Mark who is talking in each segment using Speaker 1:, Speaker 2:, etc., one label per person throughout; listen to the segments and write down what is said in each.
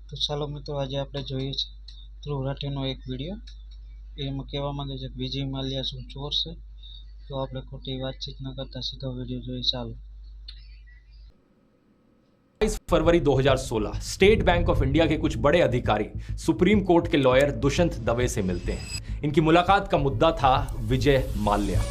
Speaker 1: તો ચાલો મિત્રો, આજે આપણે જોઈએ છે ધ્રુવ રાઠીનો એક વિડીયો. એમાં કહેવા માંગે છે કે વિજય માલ્યા શું ચોર છે. તો આપણે ખોટી વાતચીત ન કરતા સીધો વિડીયો જોઈએ. ચાલો.
Speaker 2: 22 फरवरी 2016 स्टेट बैंक ऑफ इंडिया के कुछ बड़े अधिकारी सुप्रीम कोर्ट के लॉयर दुष्यंत दवे से मिलते हैं. इनकी मुलाकात का मुद्दा था विजय माल्या.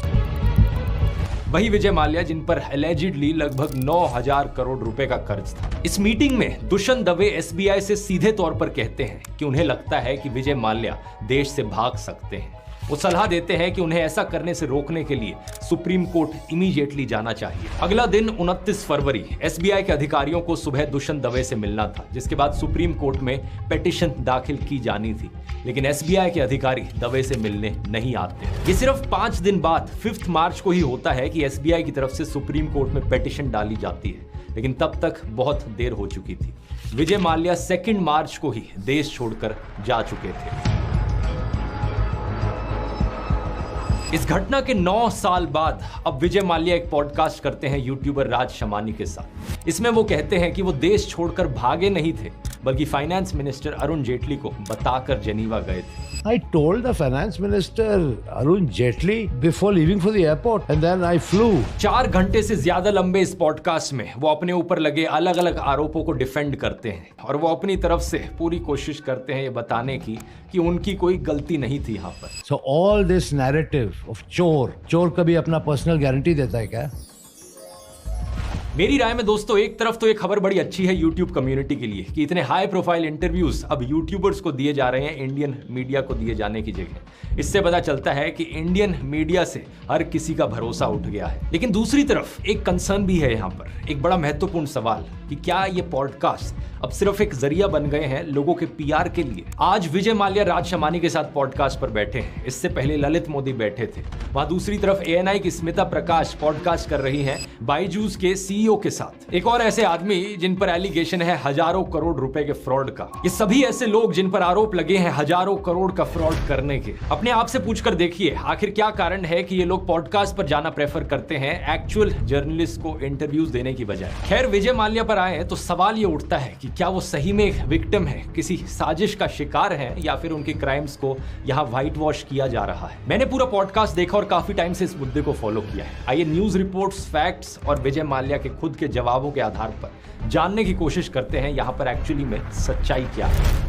Speaker 2: वही विजय माल्या जिन पर एलिजिडली लगभग 9,000 करोड़ रुपए का कर्ज था. इस मीटिंग में दुष्यंत दवे एसबीआई से सीधे तौर पर कहते हैं कि उन्हें लगता है कि विजय माल्या देश से भाग सकते हैं. वो सलाह देते हैं कि उन्हें ऐसा करने से रोकने के लिए सुप्रीम कोर्ट इमीडिएटली जाना चाहिए. अगला दिन 29 फरवरी एसबीआई के अधिकारियों को सुबह दुष्यंत दवे से मिलना था, जिसके बाद सुप्रीम कोर्ट में पिटीशन दाखिल की जानी थी. लेकिन एसबीआई के अधिकारी दवे से मिलने नहीं आते. ये सिर्फ 5 दिन बाद 5 मार्च को ही होता है कि एसबीआई की तरफ से सुप्रीम कोर्ट में पिटीशन डाली जाती है. लेकिन तब तक बहुत देर हो चुकी थी. विजय माल्या 2 मार्च को ही देश छोड़कर जा चुके थे. इस घटना के 9 साल बाद अब विजय माल्या एक पॉडकास्ट करते हैं यूट्यूबर राज शमानी के साथ. इसमें वो कहते हैं कि वो देश छोड़कर भागे नहीं थे, बल्कि फाइनेंस मिनिस्टर अरुण जेटली को बताकर जेनीवा गए थे.
Speaker 3: I told the finance minister Arun Jaitley before leaving for the airport and then I flew.
Speaker 2: 4 घंटे से ज्यादा लंबे इस पॉडकास्ट में वो अपने ऊपर लगे अलग अलग आरोपों को डिफेंड करते हैं और वो अपनी तरफ से पूरी कोशिश करते हैं ये बताने की कि उनकी कोई गलती नहीं थी यहाँ पर.
Speaker 3: So all this narrative of चोर कभी अपना पर्सनल गारंटी देता है क्या?
Speaker 2: मेरी राय में दोस्तों, एक तरफ तो ये खबर बड़ी अच्छी है यूट्यूब कम्युनिटी के लिए कि इतने हाई प्रोफाइल इंटरव्यूज अब यूट्यूबर्स को दिए जा रहे हैं इंडियन मीडिया को दिए जाने की जगह. इससे पता चलता है कि इंडियन मीडिया से हर किसी का भरोसा उठ गया है. लेकिन दूसरी तरफ एक कंसर्न भी है यहाँ पर, एक बड़ा महत्वपूर्ण सवाल कि क्या ये पॉडकास्ट अब सिर्फ एक जरिया बन गए हैं लोगों के पीआर के लिए. आज विजय माल्या राज शमानी के साथ पॉडकास्ट पर बैठे हैं. इससे पहले ललित मोदी बैठे थे. वहां दूसरी तरफ एएनआई की स्मिता प्रकाश पॉडकास्ट कर रही हैं बायजूस के सीईओ के साथ. एक और ऐसे आदमी जिन पर एलिगेशन है हजारों करोड़ रुपए के फ्रॉड का. ये सभी ऐसे लोग जिन पर आरोप लगे हैं हजारों करोड़ का फ्रॉड करने के. अपने आप से पूछकर देखिए, आखिर क्या कारण है कि ये लोग पॉडकास्ट पर जाना प्रेफर करते हैं एक्चुअल जर्नलिस्ट को इंटरव्यूज देने की बजाय. खैर, विजय माल्या पर आए तो सवाल ये उठता है कि क्या वो सही में एक विक्टिम है, किसी साजिश का शिकार है, या फिर उनके क्राइम्स को यहाँ व्हाइट वॉश किया जा रहा है. मैंने पूरा पॉडकास्ट देखा और काफी टाइम से इस मुद्दे को फॉलो किया है. आइए न्यूज रिपोर्ट्स, फैक्ट्स और विजय माल्या के खुद के जवाबों के आधार पर जानने की कोशिश करते हैं यहाँ पर एक्चुअली में सच्चाई क्या है.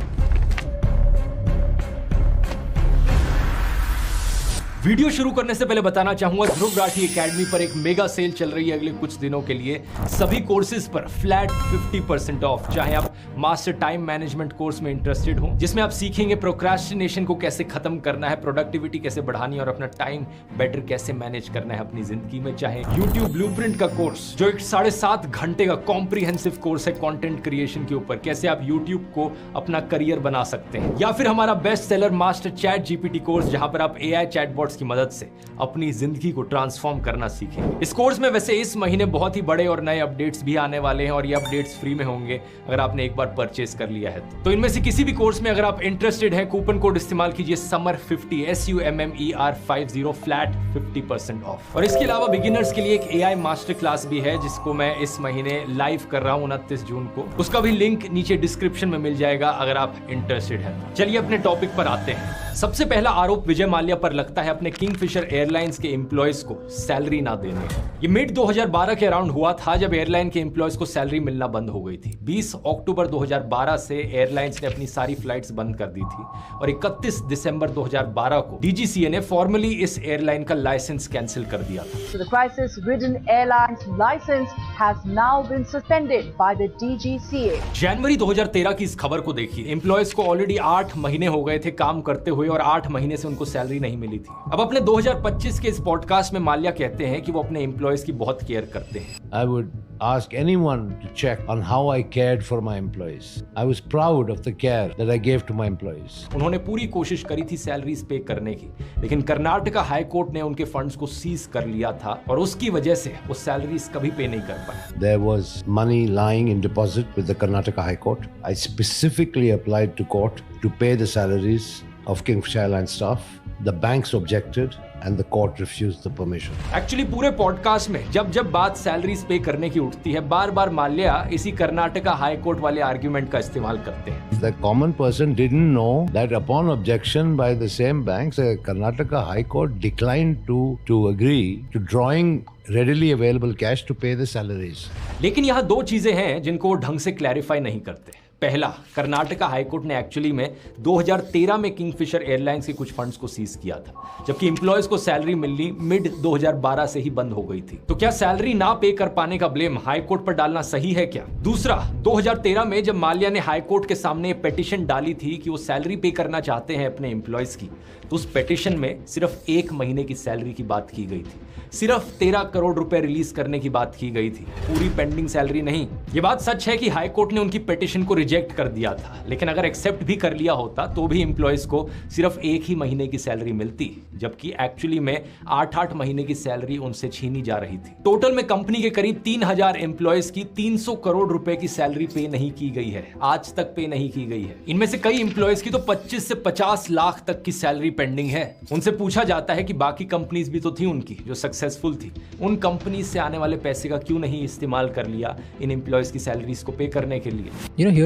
Speaker 2: वीडियो शुरू करने से पहले बताना चाहूंगा, ध्रुव राठी एकेडमी पर एक मेगा सेल चल रही है अगले कुछ दिनों के लिए. सभी कोर्सेज पर फ्लैट 50% ऑफ. चाहे आप मास्टर टाइम मैनेजमेंट कोर्स में इंटरेस्टेड हो, जिसमें आप सीखेंगे प्रोक्रेस्टिनेशन को कैसे खत्म करना है, प्रोडक्टिविटी कैसे बढ़ानी है और अपना टाइम बेटर कैसे मैनेज करना है अपनी जिंदगी में. चाहे यूट्यूब ब्लूप्रिंट का कोर्स, जो एक 7.5 घंटे का कॉम्प्रिहेंसिव कोर्स है कंटेंट क्रिएशन के ऊपर, कैसे आप यूट्यूब को अपना करियर बना सकते हैं. या फिर हमारा best seller master chat GPT course, जहां पर आप एआई चैटबॉट्स की मदद से अपनी जिंदगी को ट्रांसफॉर्म करना सीखेंगे. इस कोर्स में वैसे इस महीने बहुत ही बड़े और नए अपडेट्स भी आने वाले हैं और ये अपडेट्स फ्री में होंगे अगर आपने एक बार परचेज कर लिया है तो इनमें से किसी भी कोर्स में अगर आप इंटरेस्टेड हैं, कूपन कोड इस्तेमाल कीजिए SUMMER50 SUMMER50 फ्लैट 50% ऑफ. और इसके अलावा बिगिनर्स के लिए एक एआई मास्टर क्लास भी है जिसको मैं इस महीने लाइव कर रहा हूं 29 जून को. उसका भी लिंक नीचे डिस्क्रिप्शन में मिल जाएगा अगर आप इंटरेस्टेड हैं. चलिए अपने टॉपिक पर आते हैं. सबसे पहला आरोप विजय माल्या पर लगता है अपने किंगफिशर एयरलाइंस के एम्प्लॉयज को सैलरी ना देने. ये मिड 2012 के अराउंड हुआ था जब एयरलाइन के एम्प्लॉयज को सैलरी मिलना बंद हो गई थी. 20 अक्टूबर 2012 से एयरलाइंस ने अपनी सारी फ्लाइट्स बंद कर दी थी और 31 दिसंबर 2012 को डीजीसीए ने फॉर्मली इस एयरलाइन का लाइसेंस कैंसिल कर दिया था.
Speaker 4: So the crisis-ridden airline's license has now been suspended by the DGCA.
Speaker 2: जनवरी 2013 की इस खबर को देखिए. एम्प्लॉयज को ऑलरेडी 8 महीने हो गए थे काम करते हुए और 8 महीने से उनको सैलरी नहीं मिली थी. अब अपने 2025 के इस पॉडकास्ट में माल्या कहते हैं कि वो अपने एम्प्लॉयज की बहुत केयर करते हैं.
Speaker 3: I would ask anyone to check on how I cared for my employees. I was proud of the care that I gave to my employees.
Speaker 2: उन्होंने पूरी कोशिश करी थी सैलरीज पे करने की, लेकिन कर्नाटका हाई कोर्ट ने उनके फंड्स को सीज कर लिया था और उसकी वजह से वो सैलरीज कभी पे नहीं कर पाए.
Speaker 3: There was money lying in deposit with the Karnataka High Court. I specifically applied to court to pay the salaries of Kingfisher Airlines staff. The banks objected. and the court refused the permission.
Speaker 2: Actually पूरे podcast में जब जब बात salaries पे करने की उठती है, बार बार माल्या इसी कर्नाटका हाई कोर्ट वाले आर्ग्यूमेंट का इस्तेमाल करते हैं।
Speaker 3: The common person didn't know that upon objection by the same banks, the Karnataka High Court declined to agree to drawing readily available cash to pay the salaries.
Speaker 2: लेकिन यहाँ दो चीजें हैं जिनको वो ढंग से क्लैरिफाई नहीं करते। पहला, कर्नाटका हाईकोर्ट ने एक्चुअली में 2013 में किंगफिशर एयरलाइंस के कुछ फंड्स को सीज किया था, जबकि एम्प्लॉयज को सैलरी मिलनी मिड 2012 से ही बंद हो गई थी। तो क्या सैलरी ना पे कर पाने का ब्लेम हाईकोर्ट पर डालना सही है क्या? दूसरा, 2013 में जब माल्या ने हाईकोर्ट के सामने पिटीशन डाली थी कि वो सैलरी पे करना चाहते हैं अपने एम्प्लॉयज की, तो उस पिटीशन में सिर्फ 1 महीने की सैलरी की बात की गई थी, सिर्फ 13 करोड़ रुपए रिलीज करने की बात की गई थी, पूरी पेंडिंग सैलरी नहीं। ये बात सच है कि हाई कोर्ट ने उनकी पिटीशन को रिजेक्ट कर दिया था, लेकिन अगर एक्सेप्ट भी कर लिया होता तो भी एम्प्लॉयज को सिर्फ 1 ही महीने की सैलरी मिलती, जबकि एक्चुअली में 8-8 महीने की सैलरी उनसे छीनी जा रही थी। टोटल में कंपनी के करीब 3000 एम्प्लॉयज की 300 करोड़ रुपए की सैलरी पे नहीं की गई है, आज तक पे नहीं की गई है। इनमें से कई एम्प्लॉयज की तो 25 से 50 लाख तक की सैलरी पेंडिंग है। उनसे पूछा जाता है कि बाकी कंपनीज भी तो थी उनकी जो सक्सेसफुल थी, उन कंपनी से आने वाले पैसे का क्यों नहीं इस्तेमाल कर लिया इन एम्प्लॉयज की सैलरीज को पे करने के लिए?
Speaker 5: You know,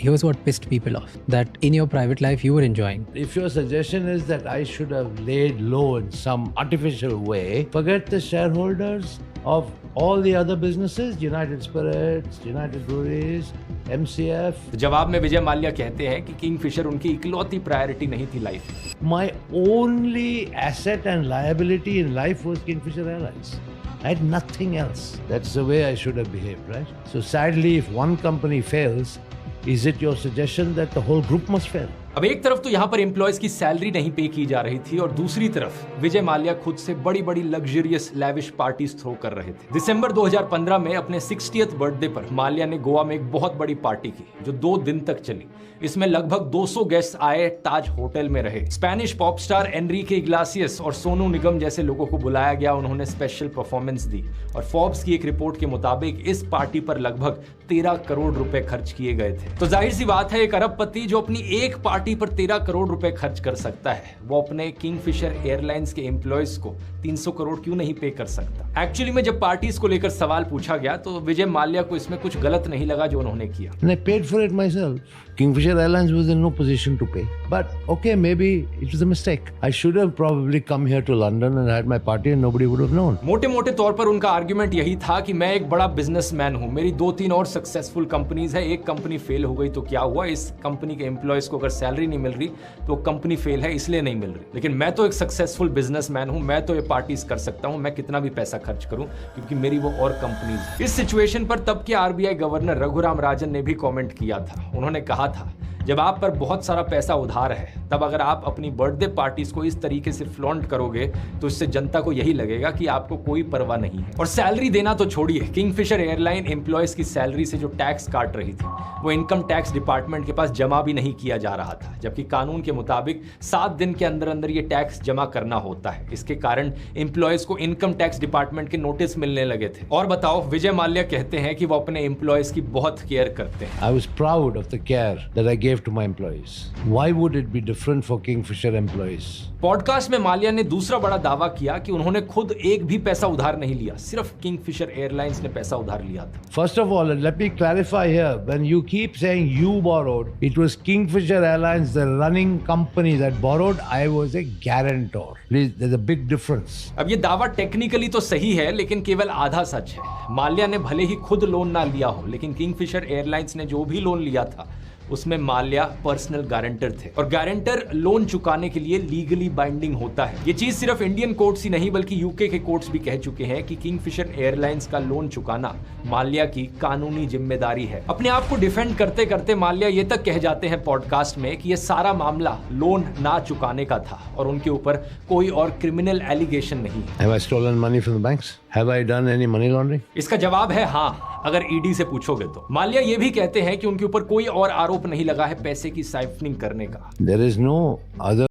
Speaker 5: here's what pissed people off, that in your private life you were enjoying.
Speaker 3: If your suggestion is that I should have laid low in some artificial way, forget the shareholders of all the other businesses, United Spirits, United Breweries, MCF.
Speaker 2: तो जवाब में विजय माल्या कहते हैं कि Kingfisher उनकी इकलौती priority नहीं थी लाइफ में।
Speaker 3: My only asset and liability in life was Kingfisher Airlines. I had nothing else. That's the way I should have behaved, right? So sadly, if one company fails, is it your suggestion that the whole group must fail?
Speaker 2: अब एक तरफ तो यहाँ पर employees की salary नहीं पे की जा रही थी और दूसरी तरफ विजय माल्या खुद से बड़ी बड़ी लग्जरियस लैविश पार्टीज थ्रो कर रहे थे। दिसंबर 2015 में अपने 60th बर्थडे पर माल्या ने गोवा में एक बहुत बड़ी पार्टी की जो 2 दिन तक चली। इसमें लगभग 200 गेस्ट आए, ताज होटल में रहे। Spanish pop star Enrique Iglesias और सोनू निगम जैसे लोगों को बुलाया गया, उन्होंने स्पेशल परफॉर्मेंस दी और फोर्ब्स की एक रिपोर्ट के मुताबिक इस पार्टी पर लगभग 13 करोड़ रुपए खर्च किए गए थे। तो जाहिर सी बात है, एक अरबपति जो अपनी एक पार्टी पर 13 करोड़ रुपए खर्च कर सकता है, वो अपने किंगफिशर एयरलाइंस के एम्प्लॉयज को 300 करोड़ क्यों नहीं पे कर सकता? एक्चुअली में जब पार्टीज को लेकर सवाल पूछा गया तो विजय माल्या को इसमें कुछ गलत नहीं लगा जो उन्होंने किया।
Speaker 3: And I paid for it myself. Kingfisher Airlines was in no position to pay. But okay, maybe it was a mistake. I should have probably come here to London and had my party and nobody would have known.
Speaker 2: मोटे-मोटे तौर पर उनका argument यही था कि मैं एक बड़ा बिजनेसमैन हूं, मेरी 2-3 और सक्सेसफुल कंपनीज है, एक कंपनी फेल हो गई तो क्या हुआ, इस कंपनी के एम्प्लॉयज को अगर सैलरी नहीं मिल रही तो कंपनी फेल है इसलिए नहीं मिल रही, लेकिन मैं तो एक सक्सेसफुल बिजनेसमैन हूं, मैं तो ये पार्टीज कर सकता हूं, मैं कितना भी पैसा खर्च करूं क्योंकि मेरी वो और कंपनीज। इस सिचुएशन पर तब के आरबीआई गवर्नर रघुराम राजन ने भी कमेंट किया था। उन्होंने कहा था, जब आप पर बहुत सारा पैसा उधार है, तब अगर आप अपनी बर्थडे पार्टीज को इस तरीके से फ्लॉन्ट करोगे तो इससे जनता को यही लगेगा कि आपको कोई परवाह नहीं है। और सैलरी देना तो छोड़िए, किंगफिशर एयरलाइन एम्प्लॉयज की सैलरी से जो टैक्स काट रही थी वो इनकम टैक्स डिपार्टमेंट के पास जमा भी नहीं किया जा रहा था, जबकि कानून के मुताबिक 7 दिन के अंदर अंदर ये टैक्स जमा करना होता है। इसके कारण एम्प्लॉयज को इनकम टैक्स डिपार्टमेंट के नोटिस मिलने लगे थे। और बताओ, विजय माल्या कहते हैं कि वो अपने एम्प्लॉयज की बहुत केयर करते हैं।
Speaker 3: I was proud of the care that I gave to my employees. Why would it be different for Kingfisher employees?
Speaker 2: Podcast में माल्या ने दूसरा बड़ा दावा किया कि उन्होंने खुद एक भी पैसा उधार नहीं लिया, सिर्फ किंगफिशर एयरलाइंस ने पैसा उधार लिया था।
Speaker 3: First of all, and let me clarify here, when you keep saying you borrowed, it was Kingfisher Airlines, the running company that borrowed. I was a guarantor. Please, there's a big difference.
Speaker 2: अब ये दावा technically तो सही है, लेकिन केवल आधा सच है। माल्या ने भले ही खुद लोन ना लिया हो, लेकिन किंगफिशर एयरलाइंस ने जो भी लोन लिया था उसमें माल्या पर्सनल गारंटर थे और गारंटर लोन चुकाने के लिए लीगली बाइंडिंग होता है। ये चीज सिर्फ इंडियन कोर्ट्स ही नहीं बल्कि यूके के कोर्ट्स भी कह चुके हैं कि किंगफिशर एयरलाइंस का लोन चुकाना माल्या की कानूनी जिम्मेदारी है। अपने आप को डिफेंड करते करते माल्या ये तक कह जाते हैं पॉडकास्ट में कि ये सारा मामला लोन ना चुकाने का था और उनके ऊपर कोई और क्रिमिनल एलिगेशन नहीं है।
Speaker 3: Have I stolen money from the banks? Have I done any money laundering?
Speaker 2: इसका जवाब है हाँ, अगर ईडी से पूछोगे तो। माल्या ये भी कहते हैं कि उनके ऊपर कोई और आरोप नहीं लगा है पैसे की साइफनिंग करने का।
Speaker 3: There is no other.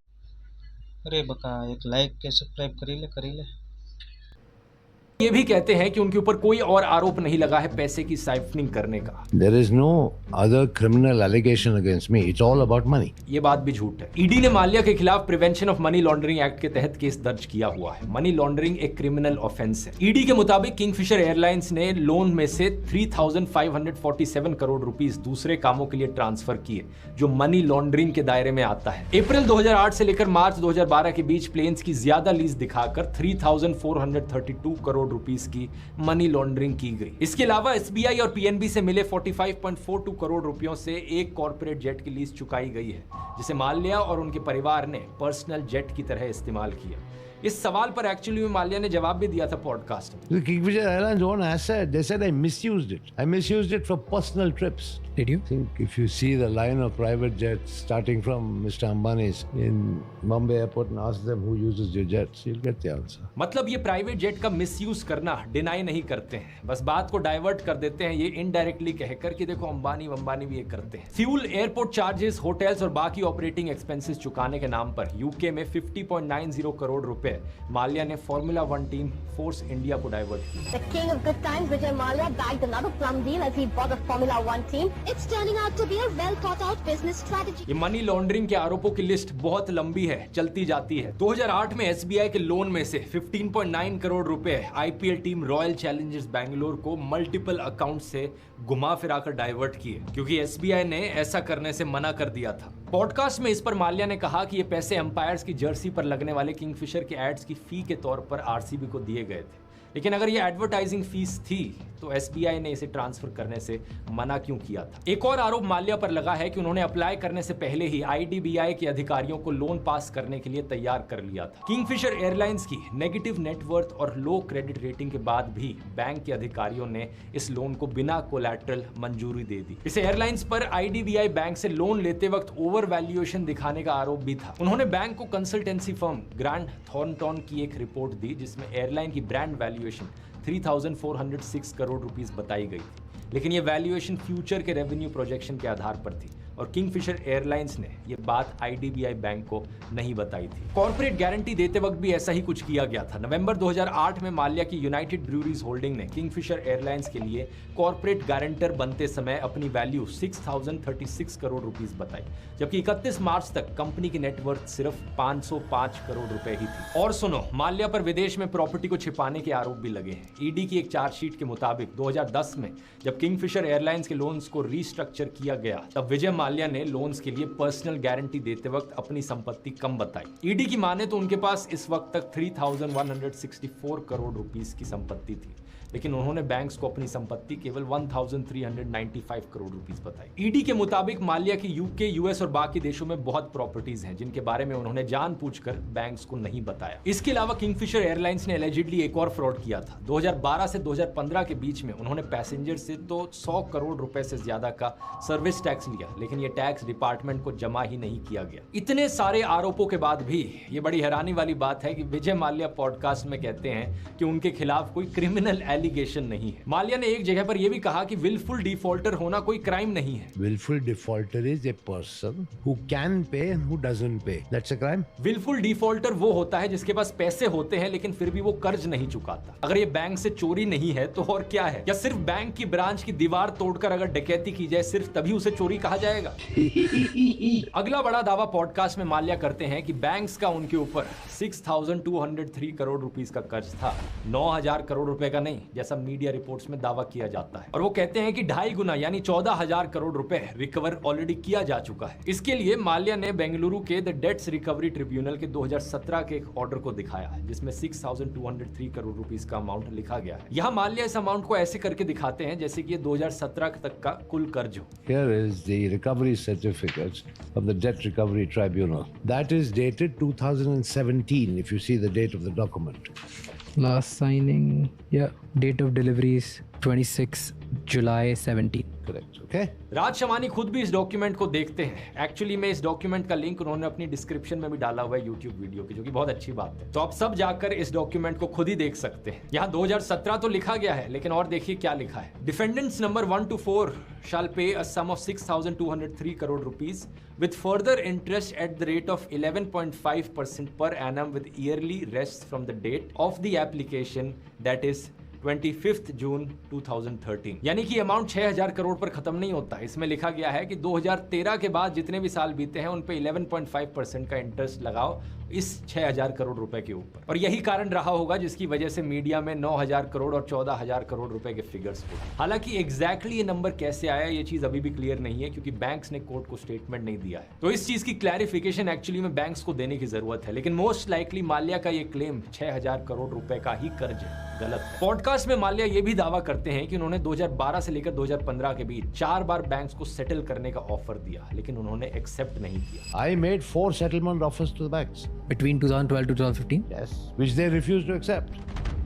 Speaker 1: अरे बका, एक लाइक के सब्सक्राइब करी ले।
Speaker 2: ये भी कहते हैं कि उनके ऊपर कोई और आरोप नहीं लगा है पैसे की साइफनिंग करने का।
Speaker 3: There is no other criminal allegation against me. It's all about money.
Speaker 2: ये बात भी झूठ है। ईडी ने माल्या के खिलाफ prevention of money laundering act के तहत केस दर्ज किया हुआ है। मनी लॉन्ड्रिंग एक क्रिमिनल ऑफेंस है। ईडी के मुताबिक किंगफिशर एयरलाइंस ने लोन में से 3,547 करोड़ रुपीस दूसरे कामों के लिए ट्रांसफर किए, जो मनी लॉन्ड्रिंग के दायरे में आता है। अप्रैल 2008 से लेकर मार्च 2012 के बीच प्लेन्स की ज्यादा लीज दिखाकर 3,432 करोड़ रुपीस की मनी लॉन्ड्रिंग की गई। इसके अलावा एसबीआई और पीएनबी से मिले 45.42 करोड़ रुपयों से एक कॉर्पोरेट जेट की लीज चुकाई गई है, जिसे माल्या और उनके परिवार ने पर्सनल जेट की तरह इस्तेमाल किया। इस सवाल पर एक्चुअली में माल्या ने जवाब भी दिया था पॉडकास्ट में।
Speaker 3: The Kingfisher Airlines own asset. They said I misused it. I misused it for personal trips.
Speaker 5: Did you?
Speaker 3: I think if you see the line of private jets starting from Mr. Ambani's in Bombay Airport and ask them who uses your jets, you'll get the answer.
Speaker 2: मतलब ये private jet का misuse करना deny नहीं करते हैं, बस बात को डाइवर्ट कर देते हैं ये इनडायरेक्टली कहकर कि देखो अंबानी भी ये करते हैं। फ्यूल, एयरपोर्ट चार्जेस, होटल्स और बाकी ऑपरेटिंग एक्सपेंसेस चुकाने के नाम पर यूके में 50.90 करोड़ रुपए माल्या ने फॉर्मूला 1 टीम फोर्स इंडिया को डाइवर्ट किया।
Speaker 6: The king of good times, Vijay Mallya, bagged another plum deal as he bought a Formula 1 team. It's turning out to be a well thought out business strategy.
Speaker 2: ये money laundering के आरोपों की list बहुत लंबी है, चलती जाती है। 2008 में एसबीआई के लोन में से 15.9 करोड़ रुपए IPL team royal Challengers Bangalore को मल्टीपल अकाउंट से घुमा फिराकर डाइवर्ट किए, क्योंकि एसबीआई ने ऐसा करने से मना कर दिया था। पॉडकास्ट में इस पर माल्या ने कहा कि ये पैसे अंपायर्स की जर्सी पर लगने वाले किंगफिशर के एड्स की फी के तौर पर आरसीबी को दिए गए थे, लेकिन अगर ये एडवर्टाइजिंग फीस थी तो एसबीआई ने इसे ट्रांसफर करने से मना क्यों किया था। एक और आरोप माल्या पर लगा है कि उन्होंने अप्लाई करने से पहले ही आईडीबीआई के अधिकारियों को लोन पास करने के लिए तैयार कर लिया था। किंगफिशर एयरलाइंस की नेगेटिव नेटवर्थ और लो क्रेडिट रेटिंग के बाद भी बैंक के अधिकारियों ने इस लोन को बिना कोलैटरल मंजूरी दे दी। इस एयरलाइंस पर आईडीबीआई बैंक से लोन लेते वक्त ओवर वैल्यूएशन दिखाने का आरोप भी था। उन्होंने बैंक को कंसल्टेंसी फर्म ग्रांट थॉर्नटन की एक रिपोर्ट दी, जिसमें एयरलाइन की ब्रांड वैल्यूएशन 3,406 करोड़ रुपीस बताई गई थी, लेकिन ये वैल्यूएशन फ्यूचर के रेवेन्यू प्रोजेक्शन के आधार पर थी और किंगफिशर एयरलाइंस ने ये बात आईडीबीआई बैंक को नहीं बताई थी। कॉर्पोरेट गारंटी देते वक्त भी ऐसा ही कुछ किया गया था। नवंबर 2008 में माल्या की यूनाइटेड ब्रूअरीज होल्डिंग ने किंगफिशर एयरलाइंस के लिए कॉर्पोरेट गारंटर बनते समय अपनी वैल्यू 6,036 करोड़ रुपीस बताई, जबकि 31 मार्च तक कंपनी की नेटवर्थ सिर्फ 505 करोड़ रुपए ही थी। और सुनो, माल्या पर विदेश में प्रॉपर्टी को छिपाने के आरोप भी लगे हैं। ईडी की एक चार्जशीट के मुताबिक 2010 में जब किंगफिशर एयरलाइंस के लोन्स को रीस्ट्रक्चर किया गया, तब विजय माल्या ने लोन्स के लिए पर्सनल गारंटी देते वक्त अपनी संपत्ति कम बताई। ईडी की माने तो उनके पास इस वक्त तक 3,164 करोड़ रुपीस की संपत्ति थी, लेकिन उन्होंने बैंक्स को अपनी संपत्ति केवल 1,395 करोड़ रुपीस बताई। ईडी के मुताबिक माल्या की यूके, यूएस और बाकी देशों में बहुत प्रॉपर्टीज हैं, जिनके बारे में उन्होंने जानबूझकर बैंक्स को नहीं बताया। इसके अलावा किंगफिशर एयरलाइंस ने एलिजिडली एक और फ्रॉड किया था। 2012 से 2015 के बीच में उन्होंने पैसेंजर से तो 100 करोड़ रुपए से ज्यादा का सर्विस टैक्स लिया, लेकिन ये टैक्स डिपार्टमेंट को जमा ही नहीं किया गया। इतने सारे आरोपों के बाद भी ये बड़ी हैरानी वाली बात है कि विजय माल्या पॉडकास्ट में कहते हैं कि उनके खिलाफ कोई क्रिमिनल एलिगेशन नहीं है। माल्या ने एक जगह पर यह भी कहा कि विलफुल डिफॉल्टर होना कोई क्राइम नहीं है।
Speaker 3: Willful defaulter is a person who can pay and who doesn't pay. That's a crime.
Speaker 2: Wilful defaulter वो होता है जिसके पास पैसे होते हैं लेकिन फिर भी वो कर्ज नहीं चुकाता। अगर ये बैंक से चोरी नहीं है तो और क्या है? या सिर्फ बैंक की ब्रांच की दीवार तोड़कर अगर डकैती की जाए सिर्फ तभी उसे चोरी कहा जाएगा? अगला बड़ा दावा पॉडकास्ट में माल्या करते हैं कि बैंक्स का उनके ऊपर 6,203 करोड़ रुपीस का कर्ज था, 9,000 करोड़ रुपए का नहीं, जैसा मीडिया रिपोर्ट्स में दावा किया जाता है। और वो कहते हैं कि 2.5 गुना यानी 14,000 करोड़ रुपए रिकवर ऑलरेडी किया जा चुका है। इसके लिए माल्या ने बेंगलुरु के द डेट्स रिकवरी ट्रिब्यूनल के 2017 के एक ऑर्डर को दिखाया है, जिसमें 6,203 करोड़ रुपीस का अमाउंट लिखा गया है। यहाँ माल्या इस अमाउंट को ऐसे करके दिखाते हैं जैसे कि ये 2017 तक का कुल कर्ज हो।
Speaker 3: Here is the recovery certificate of the Debt Recovery Tribunal. That is dated 2017 if you see the date of the document.
Speaker 5: Last signing, yeah. Date of deliveries 26 July 17.
Speaker 3: Correct. Okay.
Speaker 2: राज शमानी खुद भी इस डॉक्यूमेंट को देखते हैं। Actually में इस document का link उन्होंने अपनी डिस्क्रिप्शन में भी डाला हुआ है यूट्यूब वीडियो की, जो कि बहुत अच्छी बात है। तो आप सब जाकर इस डॉक्यूमेंट को खुद ही देख सकते हैं। यहाँ 2017 तो लिखा गया है, लेकिन और देखिए क्या लिखा है। Defendants number 1 to 4 shall pay a sum of 6,203 crore rupees with further interest at the rate of 11.5% per annum with yearly rests from the date of the application, that is 25 जून 2013। यानी कि अमाउंट 6,000 करोड़ पर खत्म नहीं होता। इसमें लिखा गया है कि 2013 के बाद जितने भी साल बीते हैं उन पे 11.5% का इंटरेस्ट लगाओ इस 6,000 करोड़ रुपए के ऊपर। और यही कारण रहा होगा जिसकी वजह से मीडिया में 9,000 करोड़ और 14,000 करोड़ रुपए के फिगर्स हो। हालांकि एग्जैक्टली ये नंबर कैसे आया ये चीज अभी भी क्लियर नहीं है, क्योंकि बैंक्स ने कोर्ट को स्टेटमेंट नहीं दिया है। तो इस चीज की क्लैरिफिकेशन एक्चुअली में बैंक्स को देने की जरूरत है। लेकिन मोस्ट लाइकली माल्या का ये क्लेम 6,000 करोड़ रुपए का ही कर्ज है, गलत है। पॉडकास्ट में माल्या ये भी दावा करते हैं कि उन्होंने 2012 से लेकर 2015 के बीच 4 बार बैंक्स को सेटल करने का ऑफर दिया, लेकिन उन्होंने एक्सेप्ट नहीं किया।
Speaker 3: I made 4 settlement offers to the banks.
Speaker 5: Between 2012 to 2015?
Speaker 3: Yes. Which they refused to accept.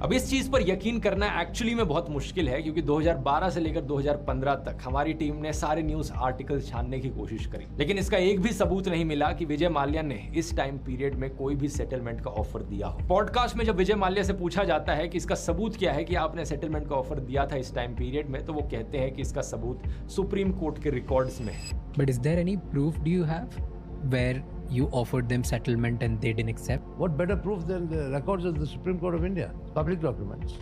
Speaker 2: अब इस चीज पर यकीन करना एक्चुअली में बहुत मुश्किल है, क्योंकि 2012 से लेकर 2015 तक हमारी टीम ने सारे न्यूज आर्टिकल छानने की कोशिश करी, लेकिन इसका एक भी सबूत नहीं मिला कि विजय माल्या ने इस टाइम पीरियड में कोई भी सेटलमेंट का ऑफर दिया हो। पॉडकास्ट में जब विजय माल्या से पूछा जाता है कि इसका सबूत क्या है कि आपने सेटलमेंट का ऑफर दिया था इस टाइम पीरियड में, तो वो कहते हैं कि इसका सबूत सुप्रीम कोर्ट के रिकॉर्ड्स में है।
Speaker 5: But is there any proof do you have where you offered them settlement and they didn't accept?
Speaker 3: What better proof than the records of the Supreme Court of India? Public documents.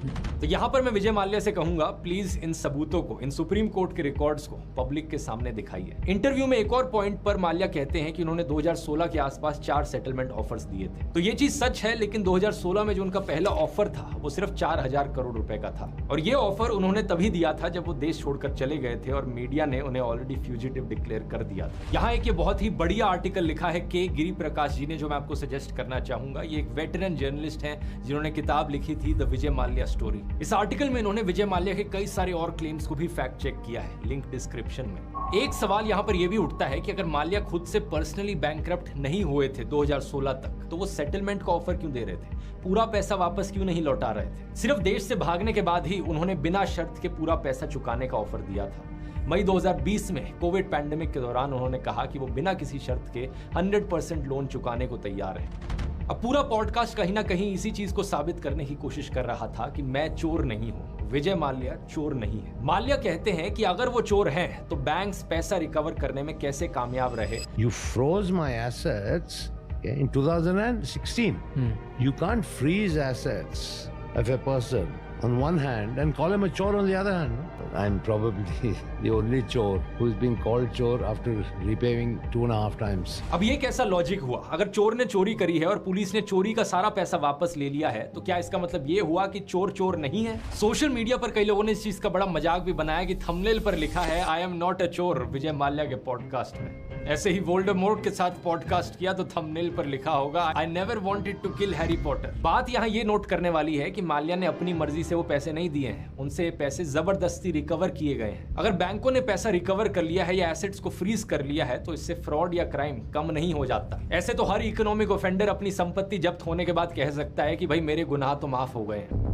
Speaker 2: तो यहाँ पर मैं विजय माल्या से कहूंगा, please इन सबूतों को, इन supreme court के records को पब्लिक के सामने दिखाइए। इंटरव्यू में एक और पॉइंट पर माल्या कहते हैं कि उन्होंने 2016 के आसपास 4 सेटलमेंट ऑफर्स दिए थे। तो ये चीज सच है, लेकिन 2016 में जो उनका पहला ऑफर था वो सिर्फ 4,000 करोड़ रुपए का था, और ये ऑफर उन्होंने तभी दिया था जब वो देश छोड़कर चले गए थे और मीडिया ने उन्हें ऑलरेडी फ्यूजिटिव डिक्लेयर कर दिया था। यहाँ एक ये बहुत ही बढ़िया आर्टिकल लिखा है के गिरी प्रकाश जी ने, जो मैं आपको सजेस्ट करना चाहूंगा। ये एक वेटरन जर्नलिस्ट हैं जिन्होंने किताब लिखी थी द विजय माल्या स्टोरी। इस आर्टिकल में इन्होंने विजय माल्या के कई सारे और क्लेम्स को भी फैक्ट चेक किया है, लिंक डिस्क्रिप्शन में। एक सवाल यहाँ पर यह भी उठता है कि अगर माल्या खुद से पर्सनली बैंकक्रप्ट नहीं हुए थे 2016 तक, तो वो सेटलमेंट का ऑफर क्यों दे रहे थे? पूरा पैसा वापस क्यों नहीं लौटा रहे थे? सिर्फ देश से भागने के बाद ही उन्होंने बिना शर्त के पूरा पैसा चुकाने का ऑफर दिया था। मई 2020 में कोविड पैंडेमिक के दौरान उन्होंने कहा कि वो बिना किसी शर्त के 100% लोन चुकाने को तैयार है। अब पूरा पॉडकास्ट कहीं ना कहीं इसी चीज को साबित करने की कोशिश कर रहा था कि मैं चोर नहीं हूं, विजय माल्या चोर नहीं है। माल्या कहते हैं कि अगर वो चोर हैं तो बैंक्स पैसा रिकवर करने में कैसे कामयाब रहे।
Speaker 3: You froze my assets in 2016. You can't freeze assets of a person on one hand and call him a chore on the other hand. I'm probably the only chore who's been called chore after repaying 2.5 times.
Speaker 2: अब ये कैसा logic हुआ? अगर चोर ने चोरी करी है और पुलिस ने चोरी का सारा पैसा वापस ले लिया है, तो क्या इसका मतलब ये हुआ कि चोर चोर नहीं है? सोशल मीडिया पर कई लोगों ने इस चीज का बड़ा मजाक भी बनाया कि थंबनेल पर लिखा है आई एम नॉट अ चोर विजय माल्या के पॉडकास्ट में। ऐसे ही वोल्डेमॉर्ट के साथ पॉडकास्ट किया तो थंबनेल पर लिखा होगा I never wanted to kill Harry Potter. बात यहाँ ये नोट करने वाली है कि माल्या ने अपनी मर्जी से वो पैसे नहीं दिए हैं, उनसे पैसे जबरदस्ती रिकवर किए गए हैं। अगर बैंकों ने पैसा रिकवर कर लिया है या एसेट्स को फ्रीज कर लिया है, तो इससे फ्रॉड या क्राइम कम नहीं हो जाता। ऐसे तो हर इकोनॉमिक ऑफेंडर अपनी संपत्ति जब्त होने के बाद कह सकता है कि भाई मेरे गुनाह तो माफ हो गए हैं।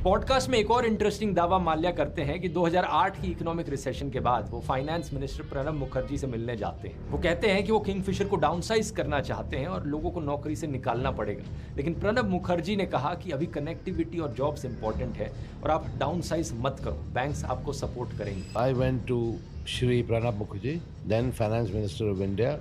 Speaker 2: पॉडकास्ट में एक और इंटरेस्टिंग दावा माल्या करते हैं कि 2008 की इकोनॉमिक रिसेशन के बाद वो फाइनेंस मिनिस्टर प्रणब मुखर्जी से मिलने जाते हैं। वो कहते हैं कि वो किंगफिशर को डाउनसाइज करना चाहते हैं और लोगों को नौकरी से निकालना पड़ेगा, लेकिन प्रणब मुखर्जी ने कहा कि अभी कनेक्टिविटी और जॉब्स इंपॉर्टेंट है और आप डाउनसाइज मत करो, बैंक्स आपको सपोर्ट करेंगे।
Speaker 3: I went to Shri Pranab Mukherjee, then Finance Minister of India,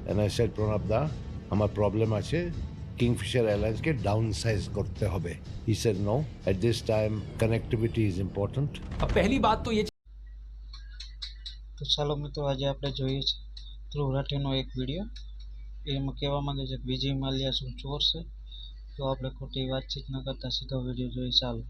Speaker 3: and I said, Pranab da, আমার প্রবলেম আছে, Kingfisher Airlines के डाउनसाइज करते होबे। He said no, at this time connectivity is important.
Speaker 2: अब पहली बात तो ये
Speaker 1: તો ચાલો મિત્રો, આજે આપણે જોઈએ છે ધ્રુવ રાઠીનો એક વિડીયો। એમાં કહેવા માંગે છે કે વિજય માલ્યા શું ચોર છે। તો આપણે ખોટી વાતચીત ન કરતા સીધો વિડીયો જોઈએ, ચાલો।